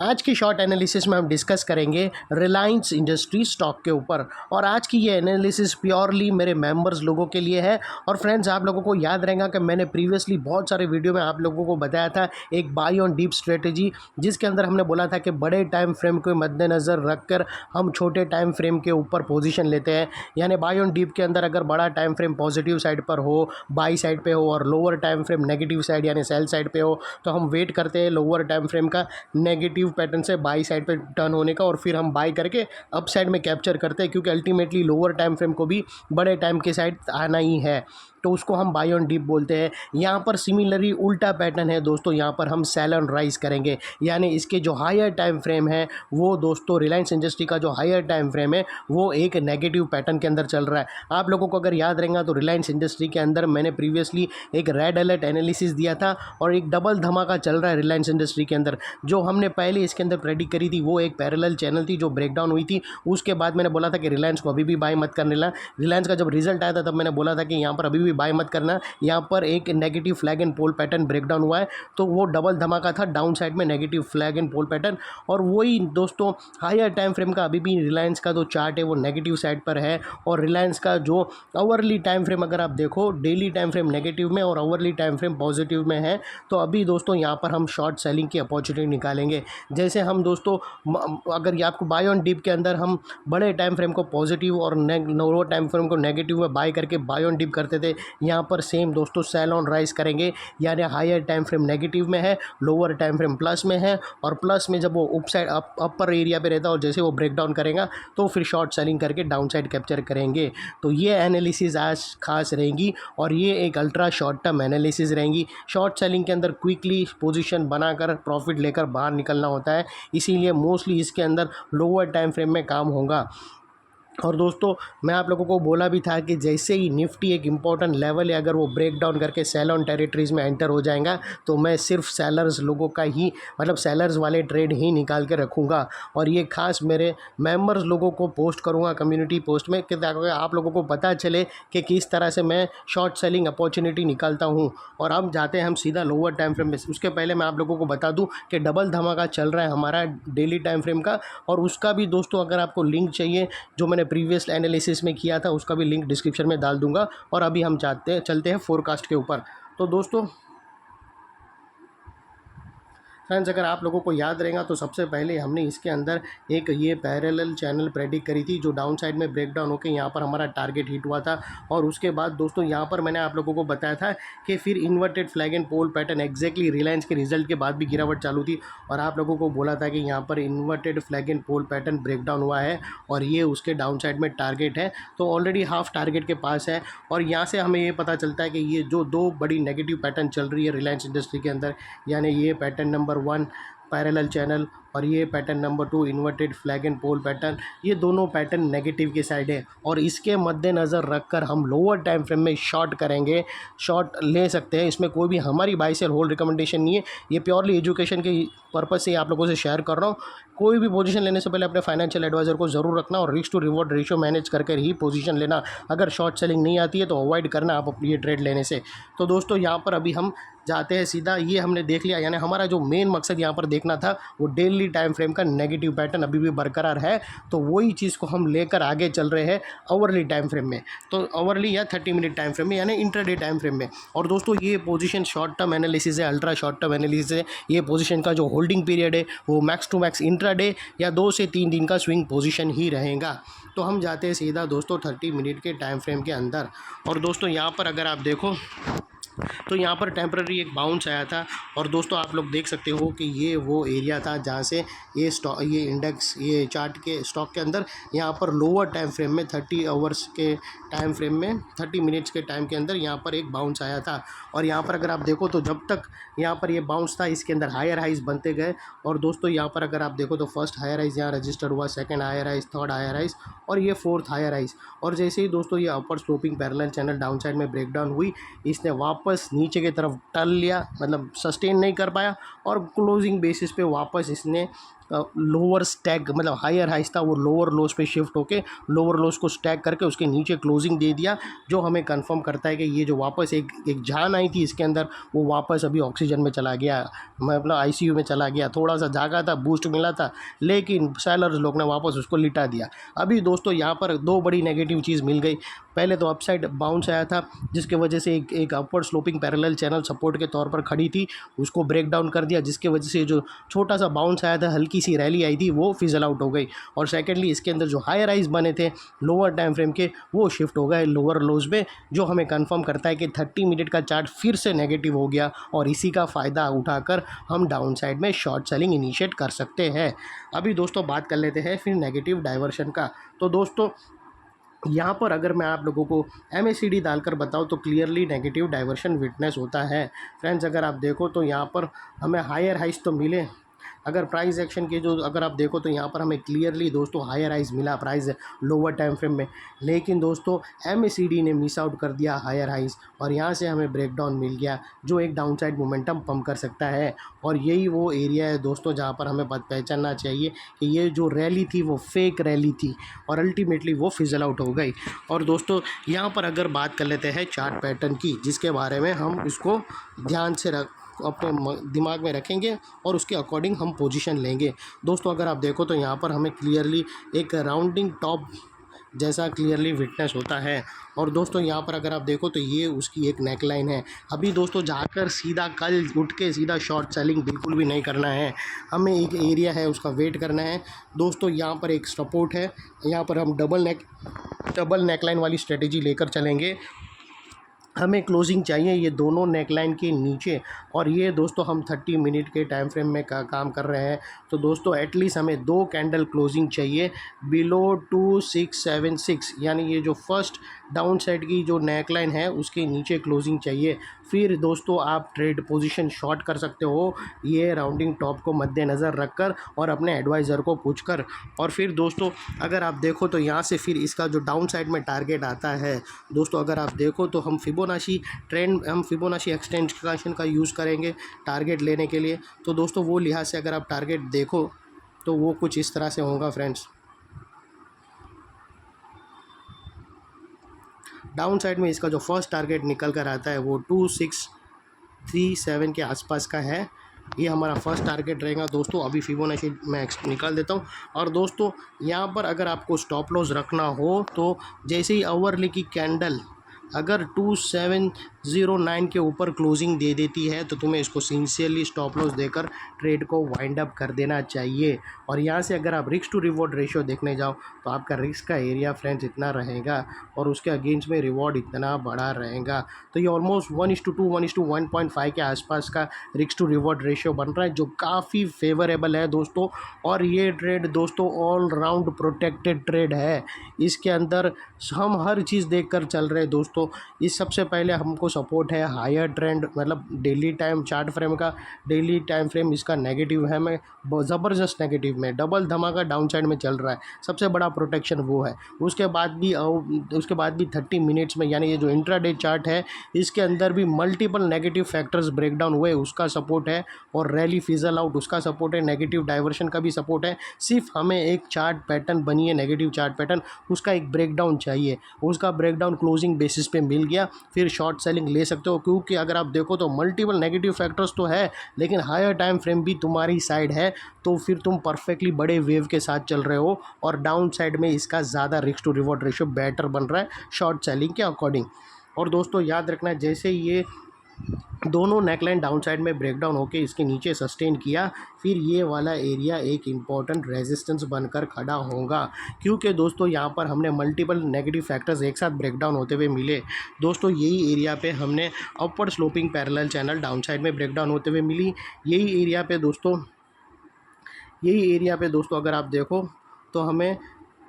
आज की short analysis में हम डिस्कस करेंगे रिलायंस इंडस्ट्री स्टॉक के ऊपर। और आज की ये एनालिसिस प्योरली मेरे मेंबर्स लोगों के लिए है। और फ्रेंड्स, आप लोगों को याद रहेगा कि मैंने प्रीवियसली बहुत सारे वीडियो में आप लोगों को बताया था एक बाई ऑन डीप स्ट्रेटजी, जिसके अंदर हमने बोला था कि बड़े टाइम फ्रेम को मद्देनज़र रखकर हम छोटे टाइम फ्रेम के ऊपर पोजीशन लेते हैं। यानी बाई ऑन डीप के अंदर अगर बड़ा टाइम फ्रेम पॉजिटिव साइड पर हो, बाई साइड पे हो, और lower time frame negative side यानी सेल साइड पे हो, तो हम वेट करते हैं लोअर टाइम फ्रेम का नेगेटिव पैटर्न से बाई साइड पे टर्न होने का, और फिर हम बाई करके अप साइड में कैप्चर करते हैं, क्योंकि अल्टीमेटली लोअर टाइम फ्रेम को भी बड़े टाइम के साइड आना ही है, तो उसको हम बाई ऑन डीप बोलते हैं। यहाँ पर सिमिलरली उल्टा पैटर्न है दोस्तों, यहाँ पर हम सेल ऑन राइज करेंगे। यानी इसके जो हायर टाइम फ्रेम है वो दोस्तों, रिलायंस इंडस्ट्री का जो हायर टाइम फ्रेम है वो एक नेगेटिव पैटर्न के अंदर चल रहा है। आप लोगों को अगर याद रहेगा तो रिलायंस इंडस्ट्री के अंदर मैंने प्रीवियसली एक रेड अलर्ट एनालिसिस दिया था, और एक डबल धमाका चल रहा है रिलायंस इंडस्ट्री के अंदर। जो हमने पहले इसके अंदर प्रेडिक्ट करी थी वो एक पैरेलल चैनल थी जो ब्रेकडाउन हुई थी। उसके बाद मैंने बोला था कि रिलायंस को अभी भी बाय मत करने ला। रिलायंस का जब रिजल्ट आया था तब मैंने बोला था कि यहाँ पर अभी भी बाय मत करना, यहाँ पर एक negative flag and pole pattern breakdown हुआ है। तो वो डबल धमाका था डाउन साइड में, negative flag and pole pattern. और वही दोस्तों हायर टाइम फ्रेम का अभी भी रिलायंस का जो चार्ट है वो नेगेटिव साइड पर है। और रिलायंस का जो आवरली टाइम फ्रेम अगर आप देखो, डेली टाइम फ्रेम नेगेटिव में और आवरली टाइम फ्रेम पॉजिटिव में है। तो अभी दोस्तों यहाँ पर हम शॉर्ट सेलिंग की अपॉर्चुनिटी निकालेंगे। जैसे हम दोस्तों अगर ये आपको बाय ऑन डीप के अंदर हम बड़े टाइम फ्रेम को पॉजिटिव और लोअर टाइम फ्रेम को नेगेटिव में बाय करके बाय ऑन डीप करते थे, यहाँ पर सेम दोस्तों सेल ऑन राइज करेंगे। यानी हायर टाइम फ्रेम नेगेटिव में है, लोअर टाइम फ्रेम प्लस में है, और प्लस में जब वो अप साइड अपर एरिया पे रहता है और जैसे वो ब्रेक डाउन करेगा तो फिर शॉर्ट सेलिंग करके डाउन साइड कैप्चर करेंगे। तो ये एनालिसिस आज खास रहेंगी, और ये एक अल्ट्रा शॉर्ट टर्म एनालिसिस रहेंगी। शॉर्ट सेलिंग के अंदर क्विकली पोजीशन बनाकर प्रॉफिट लेकर बाहर निकलना होता है, इसीलिए मोस्टली इसके अंदर लोअर टाइम फ्रेम में काम होगा। और दोस्तों, मैं आप लोगों को बोला भी था कि जैसे ही निफ्टी एक इम्पॉर्टेंट लेवल है, अगर वो ब्रेक डाउन करके सेल ऑन टेरिटरीज़ में एंटर हो जाएगा तो मैं सिर्फ सेलर्स लोगों का ही, मतलब सेलर्स वाले ट्रेड ही निकाल के रखूँगा। और ये खास मेरे मेंबर्स लोगों को पोस्ट करूँगा कम्युनिटी पोस्ट में, कि ताकि आप लोगों को पता चले कि किस तरह से मैं शॉर्ट सेलिंग अपॉर्चुनिटी निकालता हूँ। और अब जाते हैं हम सीधा लोअर टाइम फ्रेम में। उसके पहले मैं आप लोगों को बता दूँ कि डबल धमाका चल रहा है हमारा डेली टाइम फ्रेम का, और उसका भी दोस्तों अगर आपको लिंक चाहिए जो मैंने प्रीवियस एनालिसिस में किया था उसका भी लिंक डिस्क्रिप्शन में डाल दूंगा। और अभी हम चलते हैं फोरकास्ट के ऊपर। तो दोस्तों फ्रेंड्स, अगर आप लोगों को याद रहेगा तो सबसे पहले हमने इसके अंदर एक ये पैरेलल चैनल प्रेडिक्ट करी थी जो डाउन साइड में ब्रेक डाउन होकर यहाँ पर हमारा टारगेट हिट हुआ था। और उसके बाद दोस्तों यहाँ पर मैंने आप लोगों को बताया था कि फिर inverted flag and pole pattern, exactly Reliance के रिजल्ट के बाद भी गिरावट चालू थी, और आप लोगों को बोला था कि यहाँ पर inverted flag and pole pattern break down हुआ है और ये उसके डाउन साइड में टारगेट है। तो ऑलरेडी हाफ टारगेट के पास है, और यहाँ से हमें ये पता चलता है कि ये जो दो बड़ी नेगेटिव पैटर्न चल रही है रिलायंस इंडस्ट्री के अंदर, यानी ये पैटर्न नंबर 1 पैरेलल चैनल और ये pattern number 2 inverted flag and pole pattern, ये दोनों पैटर्न नेगेटिव के साइड है। और इसके मद्देनज़र रखकर हम लोअर टाइम फ्रेम में शॉर्ट करेंगे, शॉर्ट ले सकते हैं। इसमें कोई भी हमारी बाय सेल होल्ड रिकमेंडेशन नहीं है, ये प्योरली एजुकेशन के पर्पज़ से आप लोगों से शेयर कर रहा हूँ। कोई भी पोजीशन लेने से पहले अपने फाइनेंशियल एडवाइज़र को ज़रूर रखना, और risk to reward ratio manage करके ही पोजीशन लेना। अगर शॉर्ट सेलिंग नहीं आती है तो अवॉइड करना आप ये ट्रेड लेने से। तो दोस्तों यहाँ पर अभी हम जाते हैं सीधा, ये हमने देख लिया, यानी हमारा जो मेन मकसद यहाँ पर देखना था वो डेली टाइम फ्रेम का नेगेटिव पैटर्न अभी भी बरकरार है। तो वही चीज़ को हम लेकर आगे चल रहे हैं आवरली टाइम फ्रेम में, तो आवरली या 30 मिनट टाइम फ्रेम में, यानी इंट्राडे टाइम फ्रेम में। और दोस्तों ये पोजीशन शॉर्ट टर्म एनालिसिस है, अल्ट्रा शॉर्ट टर्म एनालिसिस है। ये पोजीशन का जो होल्डिंग पीरियड है वो मैक्स टू मैक्स इंट्राडे या 2 से 3 दिन का स्विंग पोजीशन ही रहेगा। तो हम जाते हैं सीधा दोस्तों 30 मिनट के टाइम फ्रेम के अंदर। और दोस्तों यहाँ पर अगर आप देखो तो यहाँ पर टेम्पररी एक बाउंस आया था, और दोस्तों आप लोग देख सकते हो कि ये वो एरिया था जहाँ से ये स्टॉक, ये इंडेक्स, ये चार्ट के स्टॉक के अंदर यहाँ पर लोअर टाइम फ्रेम में 30 आवर्स के टाइम फ्रेम में 30 मिनट्स के टाइम के अंदर यहाँ पर एक बाउंस आया था। और यहाँ पर अगर आप देखो तो जब तक यहाँ पर ये बाउंस था इसके अंदर हायर हाइज बनते गए। और दोस्तों यहाँ पर अगर आप देखो तो फर्स्ट हायर हाइज यहाँ रजिस्टर हुआ, second higher highs, third higher highs, और ये फोर्थ हायर हाइज। और जैसे ही दोस्तों ये upper sloping parallel channel down side में ब्रेकडाउन हुई, इसने वापस नीचे की तरफ टल लिया, मतलब सस्टेन नहीं कर पाया, और क्लोजिंग बेसिस पे वापस इसने लोअर स्टैक मतलब हायर हाइस था वो लोअर लोज पे शिफ्ट होके लोअर लोज को स्टैक करके उसके नीचे क्लोजिंग दे दिया, जो हमें कंफर्म करता है कि ये जो वापस एक एक जान आई थी इसके अंदर वो वापस अभी ऑक्सीजन में चला गया, मतलब आईसीयू में चला गया। थोड़ा सा जागा था, बूस्ट मिला था, लेकिन सेलर्स लोग ने वापस उसको लिटा दिया। अभी दोस्तों यहाँ पर दो बड़ी नेगेटिव चीज़ मिल गई। पहले तो अपसाइड बाउंस आया था जिसके वजह से एक upward sloping parallel channel support के तौर पर खड़ी थी, उसको ब्रेक डाउन कर दिया, जिसके वजह से जो छोटा सा बाउंस आया था, हल्की सी रैली आई थी, वो फिजल आउट हो गई। और सेकेंडली इसके अंदर जो हायर राइज बने थे लोअर टाइम फ्रेम के वो शिफ्ट हो गए लोअर लोज में, जो हमें कंफर्म करता है कि 30 मिनट का चार्ट फिर से नेगेटिव हो गया और इसी का फ़ायदा उठाकर हम डाउन साइड में शॉर्ट सेलिंग इनिशिएट कर सकते हैं। अभी दोस्तों बात कर लेते हैं फिर नेगेटिव डाइवर्शन का। तो दोस्तों यहाँ पर अगर मैं आप लोगों को MACD डालकर बताऊँ तो क्लियरली नेगेटिव डाइवर्शन विटनेस होता है। फ्रेंड्स अगर आप देखो तो यहाँ पर हमें हायर हाइस तो मिले, अगर प्राइस एक्शन के जो अगर आप देखो तो यहाँ पर हमें क्लियरली दोस्तों हायर हाइस मिला प्राइस लोअर टाइम फ्रेम में, लेकिन दोस्तों MACD ने मिस आउट कर दिया हायर हाइस और यहाँ से हमें ब्रेकडाउन मिल गया, जो एक डाउनसाइड मोमेंटम पंप कर सकता है। और यही वो एरिया है दोस्तों जहाँ पर हमें पहचानना चाहिए कि ये जो रैली थी वो फेक रैली थी और अल्टीमेटली वो फिजल आउट हो गई। और दोस्तों यहाँ पर अगर बात कर लेते हैं चार्ट पैटर्न की, जिसके बारे में हम इसको ध्यान से अपने दिमाग में रखेंगे और उसके अकॉर्डिंग हम पोजीशन लेंगे। दोस्तों अगर आप देखो तो यहाँ पर हमें क्लियरली एक राउंडिंग टॉप जैसा क्लियरली विटनेस होता है। और दोस्तों यहाँ पर अगर आप देखो तो ये उसकी एक नेकलाइन है। अभी दोस्तों जाकर सीधा कल उठ के सीधा शॉर्ट सेलिंग बिल्कुल भी नहीं करना है, हमें एक एरिया है उसका वेट करना है। दोस्तों यहाँ पर एक सपोर्ट है, यहाँ पर हम डबल नेकलाइन वाली स्ट्रेटेजी लेकर चलेंगे। हमें क्लोजिंग चाहिए ये दोनों नेकलाइन के नीचे, और ये दोस्तों हम 30 मिनट के टाइम फ्रेम में काम कर रहे हैं। तो दोस्तों एटलीस्ट हमें 2 कैंडल क्लोजिंग चाहिए बिलो 2676, यानी ये जो फर्स्ट डाउन साइड की जो नेकलाइन है उसके नीचे क्लोजिंग चाहिए। फिर दोस्तों आप ट्रेड पोजीशन शॉर्ट कर सकते हो ये राउंडिंग टॉप को मद्देनज़र रखकर और अपने एडवाइज़र को पूछकर। और फिर दोस्तों अगर आप देखो तो यहाँ से फिर इसका जो डाउन साइड में टारगेट आता है, दोस्तों अगर आप देखो तो हम फिबोनाची एक्सटेंशन का यूज़ करेंगे टारगेट लेने के लिए। तो दोस्तों वो लिहाज से अगर आप टारगेट देखो तो वो कुछ इस तरह से होगा फ्रेंड्स। डाउन साइड में इसका जो फर्स्ट टारगेट निकल कर आता है वो 2637 के आसपास का है, ये हमारा फर्स्ट टारगेट रहेगा दोस्तों। अभी फिबोनाची मैं निकाल देता हूँ। और दोस्तों यहाँ पर अगर आपको स्टॉप लॉस रखना हो तो जैसे ही आवरली की कैंडल अगर 2709 के ऊपर क्लोजिंग दे देती है तो तुम्हें इसको सिंसियरली स्टॉप लॉस देकर ट्रेड को वाइंड अप कर देना चाहिए। और यहाँ से अगर आप रिस्क टू रिवॉर्ड रेशियो देखने जाओ तो आपका रिस्क का एरिया फ्रेंड्स इतना रहेगा और उसके अगेंस्ट में रिवॉर्ड इतना बड़ा रहेगा। तो ये ऑलमोस्ट 1:2 1:1.5 के आसपास का रिस्क टू रिवॉर्ड रेशियो बन रहा है, जो काफ़ी फेवरेबल है दोस्तों। और ये ट्रेड दोस्तों ऑल राउंड प्रोटेक्टेड ट्रेड है, इसके अंदर हम हर चीज़ देख कर चल रहे हैं दोस्तों। इस सबसे पहले हमको सपोर्ट है हायर ट्रेंड, मतलब डेली टाइम चार्ट फ्रेम का डेली टाइम फ्रेम इसका नेगेटिव है, मैं ज़बरदस्त नेगेटिव में डबल धमाका डाउन साइड में चल रहा है, सबसे बड़ा प्रोटेक्शन वो है। उसके बाद भी 30 मिनट्स में यानी ये जो इंट्राडे चार्ट है इसके अंदर भी मल्टीपल नेगेटिव फैक्टर्स ब्रेकडाउन हुए, उसका सपोर्ट है। और रैली फिजल आउट उसका सपोर्ट है, नेगेटिव डाइवर्शन का भी सपोर्ट है। सिर्फ हमें एक चार्ट पैटर्न बनिए नेगेटिव चार्ट पैटर्न, उसका एक ब्रेकडाउन चाहिए, उसका ब्रेकडाउन क्लोजिंग बेसिस पे मिल गया फिर शॉर्ट सेलिंग ले सकते हो। क्योंकि अगर आप देखो तो मल्टीपल नेगेटिव फैक्टर्स तो है लेकिन हायर टाइम फ्रेम भी तुम्हारी साइड है, तो फिर तुम परफेक्टली बड़े वेव के साथ चल रहे हो और डाउन साइड में इसका ज़्यादा risk to reward ratio better बन रहा है शॉर्ट सेलिंग के अकॉर्डिंग। और दोस्तों याद रखना जैसे ये दोनों नेकलाइन डाउन साइड में ब्रेकडाउन होकर इसके नीचे सस्टेन किया, फिर ये वाला एरिया एक इम्पॉर्टेंट रेजिस्टेंस बनकर खड़ा होगा। क्योंकि दोस्तों यहाँ पर हमने मल्टीपल नेगेटिव फैक्टर्स एक साथ ब्रेकडाउन होते हुए मिले। दोस्तों यही एरिया पे हमने upward sloping parallel channel down side में ब्रेकडाउन होते हुए मिली। यही एरिया पे दोस्तों अगर आप देखो तो हमें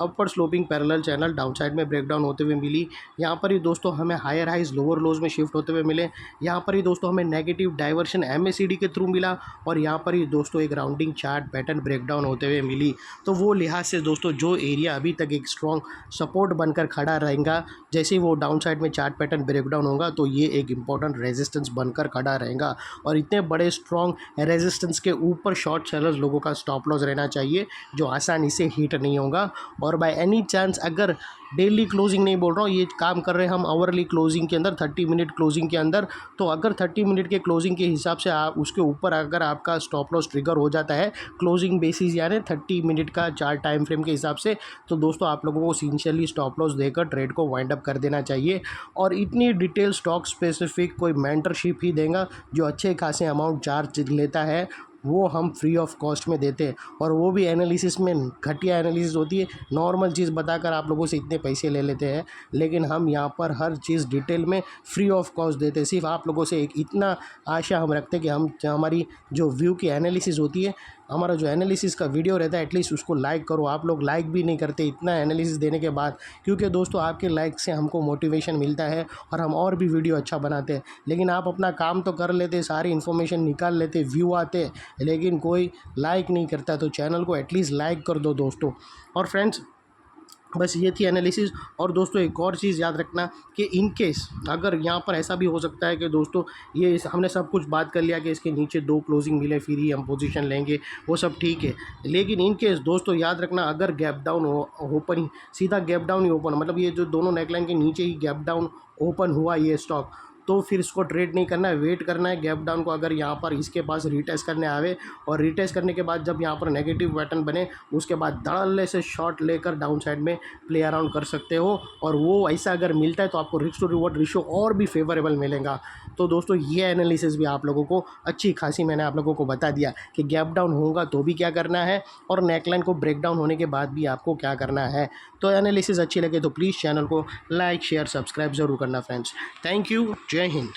upper sloping parallel channel down side में ब्रेकडाउन होते हुए मिली। यहाँ पर ही दोस्तों हमें हायर हाइज लोअर लोज में शिफ्ट होते हुए मिले। यहाँ पर ही दोस्तों हमें नेगेटिव डाइवर्शन MACD के थ्रू मिला और यहाँ पर ही दोस्तों एक राउंडिंग चार्ट पैटर्न ब्रेकडाउन होते हुए मिली। तो वो लिहाज से दोस्तों जो एरिया अभी तक एक स्ट्रॉन्ग सपोर्ट बनकर खड़ा रहेगा, जैसे ही वो डाउन साइड में चार्ट पैटर्न ब्रेकडाउन होगा तो ये एक इंपॉर्टेंट रेजिस्टेंस बनकर खड़ा रहेगा। और इतने बड़े स्ट्रॉन्ग रेजिस्टेंस के ऊपर शॉर्ट सेलर्स लोगों का स्टॉप लॉस रहना चाहिए, जो आसानी से हिट नहीं होगा। और बाय एनी चांस अगर डेली क्लोजिंग नहीं बोल रहा हूँ, ये काम कर रहे हैं हम आवरली क्लोजिंग के अंदर, 30 मिनट क्लोजिंग के अंदर, तो अगर 30 मिनट के क्लोजिंग के हिसाब से आप उसके ऊपर अगर आपका स्टॉप लॉस ट्रिगर हो जाता है क्लोजिंग बेसिस यानी 30 मिनट का चार्ट टाइम फ्रेम के हिसाब से, तो दोस्तों आप लोगों को सिंसियरली स्टॉप लॉस देकर ट्रेड को वाइंड अप कर देना चाहिए। और इतनी डिटेल स्टॉक स्पेसिफिक कोई मेंटरशिप ही देगा जो अच्छे खासे अमाउंट चार्ज लेता है, वो हम फ्री ऑफ कॉस्ट में देते हैं। और वो भी एनालिसिस में घटिया एनालिसिस होती है, नॉर्मल चीज़ बताकर आप लोगों से इतने पैसे ले लेते हैं, लेकिन हम यहाँ पर हर चीज़ डिटेल में फ्री ऑफ कॉस्ट देते हैं। सिर्फ आप लोगों से एक इतना आशा हम रखते हैं कि हम हमारी जो व्यू की एनालिसिस होती है, हमारा जो एनालिसिस का वीडियो रहता है, एटलीस्ट उसको लाइक करो। आप लोग लाइक भी नहीं करते इतना एनालिसिस देने के बाद, क्योंकि दोस्तों आपके लाइक से हमको मोटिवेशन मिलता है और हम और भी वीडियो अच्छा बनाते हैं। लेकिन आप अपना काम तो कर लेते, सारी इन्फॉर्मेशन निकाल लेते, व्यू आते, लेकिन कोई लाइक नहीं करता। तो चैनल को एटलीस्ट लाइक कर दो दोस्तों। और फ्रेंड्स बस ये थी एनालिसिस। और दोस्तों एक और चीज़ याद रखना कि इन केस अगर यहाँ पर ऐसा भी हो सकता है कि दोस्तों ये हमने सब कुछ बात कर लिया कि इसके नीचे 2 क्लोजिंग मिले फिर ही हम पोजीशन लेंगे, वो सब ठीक है, लेकिन इन केस दोस्तों याद रखना अगर गैप डाउन ओपन ही सीधा गैप डाउन ही ओपन, मतलब ये जो दोनों नेकलाइन के नीचे ही गैप डाउन ओपन हुआ ये स्टॉक, तो फिर इसको ट्रेड नहीं करना है, वेट करना है गैप डाउन को। अगर यहाँ पर इसके पास रीटेस्ट करने आवे और रीटेस्ट करने के बाद जब यहाँ पर नेगेटिव पैटर्न बने, उसके बाद धड़ल्ले से शॉर्ट लेकर डाउन साइड में प्ले अराउंड कर सकते हो। और वो ऐसा अगर मिलता है तो आपको रिस्क टू रिवॉर्ड रेशियो और भी फेवरेबल मिलेगा। तो दोस्तों ये एनालिसिस भी आप लोगों को अच्छी खासी मैंने आप लोगों को बता दिया कि गैप डाउन होगा तो भी क्या करना है और नेकलाइन को ब्रेक डाउन होने के बाद भी आपको क्या करना है। तो एनालिसिस अच्छी लगे तो प्लीज़ चैनल को लाइक शेयर सब्सक्राइब ज़रूर करना फ्रेंड्स। थैंक यू, जय हिंद।